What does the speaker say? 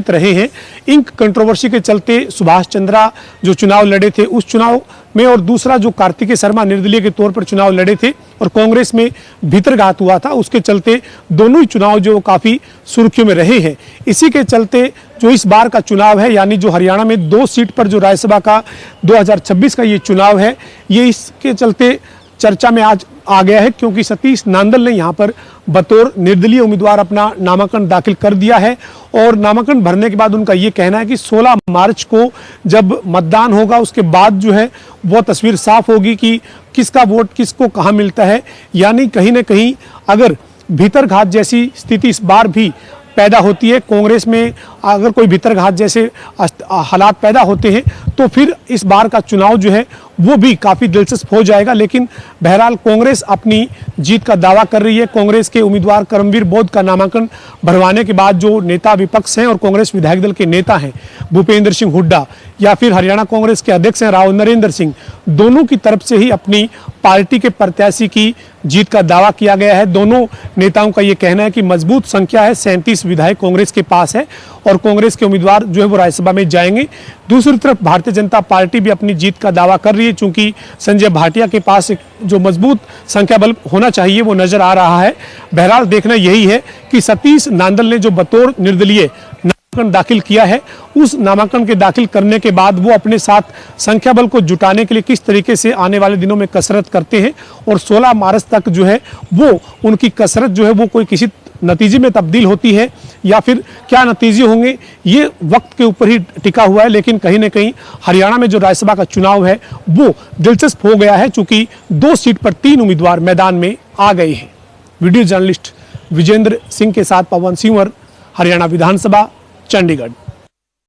रहे हैं। Ink controversy के चलते सुभाष चंद्रा जो चुनाव लड़े थे उस चुनाव में, और दूसरा जो कार्तिकेय शर्मा निर्दलीय के तौर पर चुनाव लड़े थे और कांग्रेस में भीतरघात हुआ था, उसके चलते दोनों ही चुनाव जो काफी सुर्खियों में रहे हैं। इसी के चलते जो इस बार का चुनाव है, यानी जो हरियाणा में 2 सीट पर जो राज्यसभा का 2026 का ये चुनाव है, ये इसके चलते चर्चा में आज आ गया है, क्योंकि सतीश नांदल ने यहाँ पर बतौर निर्दलीय उम्मीदवार अपना नामांकन दाखिल कर दिया है। और नामांकन भरने के बाद उनका ये कहना है कि 16 मार्च को जब मतदान होगा उसके बाद जो है वो तस्वीर साफ होगी कि किसका वोट किसको कहाँ मिलता है। यानी कहीं ना कहीं अगर भीतरघात जैसी स्थिति इस बार भी पैदा होती है, कांग्रेस में अगर कोई भीतरघात जैसे हालात पैदा होते हैं, तो फिर इस बार का चुनाव जो है वो भी काफ़ी दिलचस्प हो जाएगा। लेकिन बहरहाल कांग्रेस अपनी जीत का दावा कर रही है। कांग्रेस के उम्मीदवार करमवीर बौद्ध का नामांकन भरवाने के बाद जो नेता विपक्ष हैं और कांग्रेस विधायक दल के नेता हैं भूपेंद्र सिंह हुड्डा या फिर हरियाणा कांग्रेस के अध्यक्ष हैं राव नरेंद्र सिंह, दोनों की तरफ से ही अपनी पार्टी के प्रत्याशी की जीत का दावा किया गया है। दोनों नेताओं का ये कहना है कि मजबूत संख्या है, 37 विधायक कांग्रेस के पास है और कांग्रेस के उम्मीदवार जो है वो राज्यसभा में जाएंगे। दूसरी तरफ भारतीय जनता पार्टी भी अपनी जीत का दावा कर रही है, चूंकि संजय भाटिया के पास एक जो मजबूत संख्या बल होना चाहिए वो नजर आ रहा है। बहरहाल देखना यही है कि सतीश नांदल ने जो बतौर निर्दलीय नामांकन दाखिल किया है, उस नामांकन के दाखिल करने के बाद वो अपने साथ संख्या बल को जुटाने के लिए किस तरीके से आने वाले दिनों में कसरत करते हैं और 16 मार्च तक जो है वो उनकी कसरत जो है वो कोई किसी नतीजे में तब्दील होती है या फिर क्या नतीजे होंगे, ये वक्त के ऊपर ही टिका हुआ है। लेकिन कहीं ना कहीं हरियाणा में जो राज्यसभा का चुनाव है वो दिलचस्प हो गया है, चूंकि 2 सीट पर 3 उम्मीदवार मैदान में आ गए हैं। वीडियो जर्नलिस्ट विजेंद्र सिंह के साथ पवन सिंह, हरियाणा विधानसभा, चंडीगढ़।